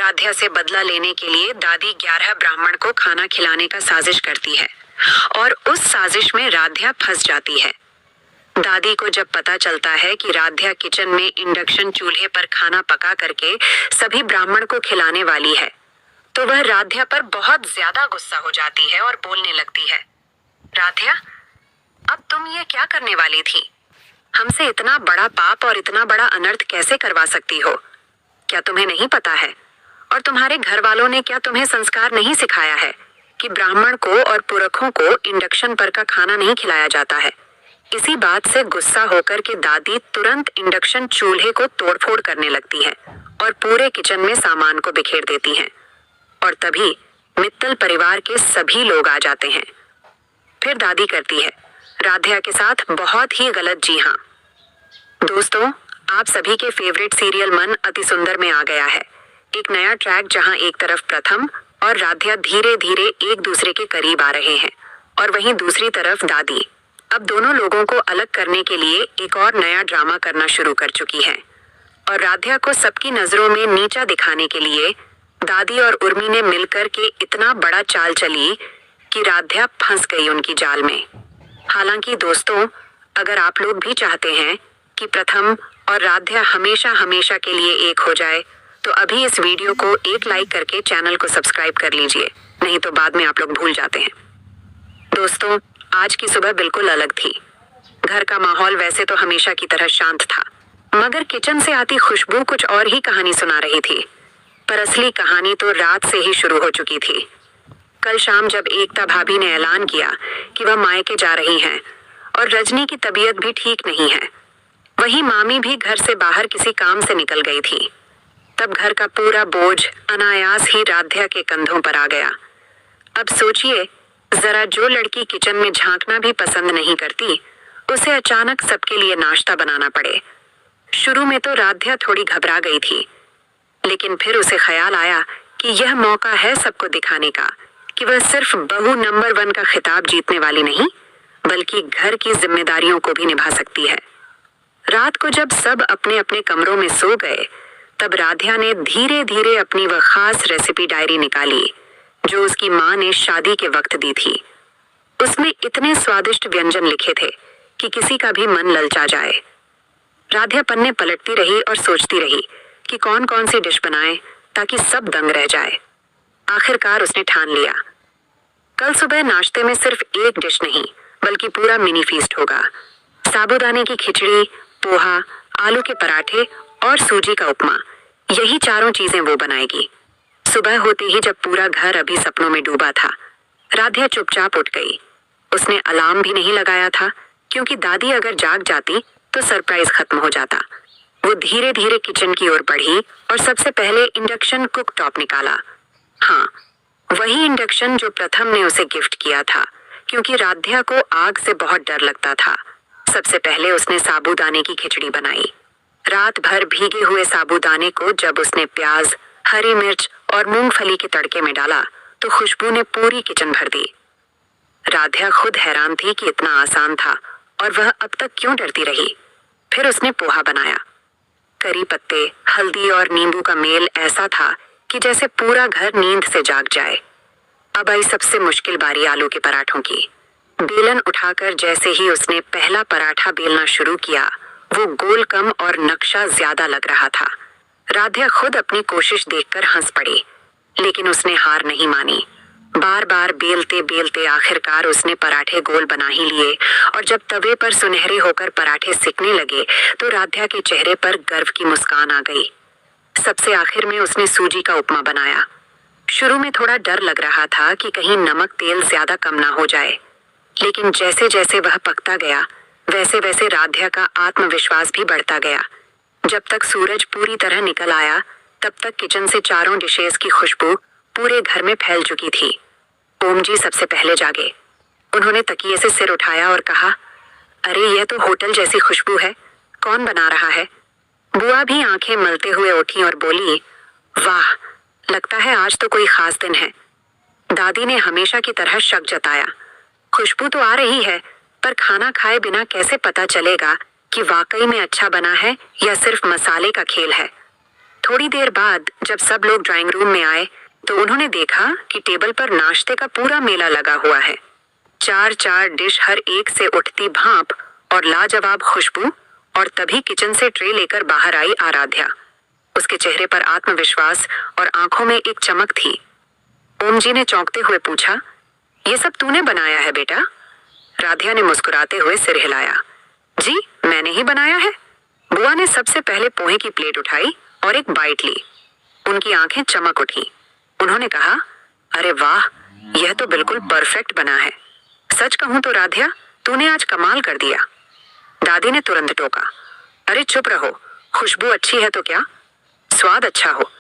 राध्या से बदला लेने के लिए दादी 11 ब्राह्मण को खाना खिलाने का साजिश करती है और उस साजिश में राध्या फंस जाती है। दादी को जब पता चलता है कि राध्या किचन में इंडक्शन चूल्हे पर खाना पका करके सभी ब्राह्मण को खिलाने वाली है, तो वह राध्या पर बहुत ज्यादा गुस्सा हो जाती है और बोलने लगती है, राध्या, अब तुम ये क्या करने वाली थी? हमसे इतना बड़ा पाप और इतना बड़ा अनर्थ कैसे करवा सकती हो? क्या तुम्हें नहीं पता है? और तुम्हारे घर वालों ने क्या तुम्हें संस्कार नहीं सिखाया है कि ब्राह्मण को और पुरखों को इंडक्शन पर का खाना नहीं खिलाया जाता है? इसी बात से गुस्सा होकर के दादी तुरंत इंडक्शन चूल्हे को तोड़फोड़ करने लगती है और पूरे किचन में सामान को बिखेर देती हैं। और तभी मित्तल परिवार के सभी लोग आ जाते हैं। फिर दादी करती है राध्या के साथ बहुत ही गलत। जी हाँ दोस्तों, आप सभी के फेवरेट सीरियल मन अति सुंदर में आ गया है एक नया ट्रैक, जहां एक तरफ प्रथम और राध्या धीरे धीरे एक दूसरे के करीब आ रहे हैं और वहीं दूसरी तरफ दादी अब दोनों लोगों को अलग करने के लिए एक और नया ड्रामा करना शुरू कर चुकी है। और राध्या को सबकी नजरों में नीचा दिखाने के लिए दादी और उर्मी ने मिलकर के इतना बड़ा चाल चली कि राध्या फंस गई उनकी जाल में। हालांकि दोस्तों, अगर आप लोग भी चाहते हैं कि प्रथम और राध्या हमेशा हमेशा के लिए एक हो जाए, तो अभी इस वीडियो को एक लाइक करके चैनल को सब्सक्राइब कर लीजिए, नहीं तो बाद में आप लोग भूल जाते हैं। दोस्तों, आज की सुबह बिल्कुल अलग थी। घर का माहौल वैसे तो हमेशा की तरह शांत था, मगर किचन से आती खुशबू कुछ और ही कहानी सुना रही थी। पर असली कहानी तो रात से ही शुरू हो चुकी थी। कल शाम जब एकता भाभी ने ऐलान किया कि वह मायके जा रही हैं और रजनी की तबीयत भी ठीक नहीं है, वहीं मामी भी घर से बाहर किसी काम से निकल गई थी, तब घर का पूरा बोझ अनायास ही राध्या के कंधों पर आ गया। अब सोचिए, जरा जो लड़की किचन में झांकना भी पसंद नहीं करती, उसे अचानक सबके लिए नाश्ता बनाना पड़े। शुरू में तो राध्या थोड़ी घबरा गई थी, लेकिन फिर उसे ख्याल आया कि यह मौका है सबको दिखाने का कि वह सिर्फ बहू नंबर 1 का खिताब जीतने वाली नहीं, बल्कि घर की जिम्मेदारियों को भी निभा सकती है। रात को जब सब अपने अपने कमरों में सो गए, तब राध्या ने धीरे धीरे अपनी वह खास रेसिपी डायरी निकाली जो उसकी माँ ने शादी के वक्त दी थी। उसमें इतने स्वादिष्ट व्यंजन लिखे थे कि किसी का भी मन ललचा जाए। राध्या पन्ने पलटती रही और सोचती रही कि कौन कौन सी डिश बनाए ताकि सब दंग रह जाए। आखिरकार उसने ठान लिया, कल सुबह नाश्ते में सिर्फ एक डिश नहीं बल्कि पूरा मिनी फीस्ट होगा। साबूदाने की खिचड़ी, पोहा, आलू के पराठे और सूजी का उपमा, यही चारों चीजें वो बनाएगी। सुबह होते ही जब पूरा घर अभी सपनों में डूबा था, राध्या चुपचाप उठ गई। उसने अलार्म भी नहीं लगाया था, क्योंकि दादी अगर जाग जाती तो सरप्राइज खत्म हो जाता। वो धीरे धीरे किचन की ओर बढ़ी और सबसे पहले इंडक्शन कुक टॉप निकाला। हाँ, वही इंडक्शन जो प्रथम ने उसे गिफ्ट किया था, क्योंकि राध्या को आग से बहुत डर लगता था। सबसे पहले उसने साबूदाने की खिचड़ी बनाई। रात भर भीगे हुए साबूदाने को जब उसने प्याज, हरी मिर्च और मूंगफली के तड़के में डाला तो खुशबू ने पूरी किचन भर दी। राध्या खुद हैरान थी कि इतना आसान था और वह अब तक क्यों डरती रही। फिर उसने पोहा बनाया। करी पत्ते, हल्दी और नींबू का मेल ऐसा था कि जैसे पूरा घर नींद से जाग जाए। अब आई सबसे मुश्किल बारी आलू के पराठों की। बेलन उठाकर जैसे ही उसने पहला पराठा बेलना शुरू किया, वो गोल कम और नक्शा ज्यादा लग रहा था। राध्या खुद अपनी कोशिश देखकर हंस पड़ी, लेकिन उसने हार नहीं मानी। बार बार बेलते बेलते आखिरकार उसने पराठे गोल बना ही लिए और जब तवे पर सुनहरे होकर पराठे सिकने लगे तो राध्या के चेहरे पर गर्व की मुस्कान आ गई। सबसे आखिर में उसने सूजी का उपमा बनाया। शुरू में थोड़ा डर लग रहा था कि कहीं नमक तेल ज्यादा कम ना हो जाए, लेकिन जैसे जैसे वह पकता गया वैसे वैसे राध्या का आत्मविश्वास भी बढ़ता गया। जब तक सूरज पूरी तरह निकल आया, तब तक किचन से चारों डिशेस की खुशबू पूरे घर में फैल चुकी थी। ओम जी सबसे पहले जागे। उन्होंने तकिए से सिर उठाया और कहा, अरे यह तो होटल जैसी खुशबू है, कौन बना रहा है? बुआ भी आंखें मलते हुए उठी और बोली, वाह, लगता है आज तो कोई खास दिन है। दादी ने हमेशा की तरह शक जताया, खुशबू तो आ रही है, पर खाना खाए बिना कैसे पता चलेगा कि वाकई में अच्छा बना है या सिर्फ मसाले का खेल है? थोड़ी देर बाद जब सब लोग ड्राइंग रूम में आए तो उन्होंने देखा कि टेबल पर नाश्ते का पूरा मेला लगा हुआ है। 4-4 डिश, हर एक से उठती भाप और लाजवाब खुशबू। और तभी किचन से ट्रे लेकर बाहर आई आराध्या। उसके चेहरे पर आत्मविश्वास और आंखों में एक चमक थी। ओम जी ने चौंकते हुए पूछा, ये सब तूने बनाया है बेटा? राध्या ने मुस्कुराते हुए सिर हिलाया। जी, मैंने ही बनाया है। बुआ ने सबसे पहले पोहे की प्लेट उठाई और एक बाइट ली। उनकी आंखें चमक उठी। उन्होंने कहा, अरे वाह, यह तो बिल्कुल परफेक्ट बना है। सच कहूं तो राध्या, तूने आज कमाल कर दिया। दादी ने तुरंत टोका, अरे चुप रहो, खुशबू अच्छी है तो क्या, स्वाद अच्छा हो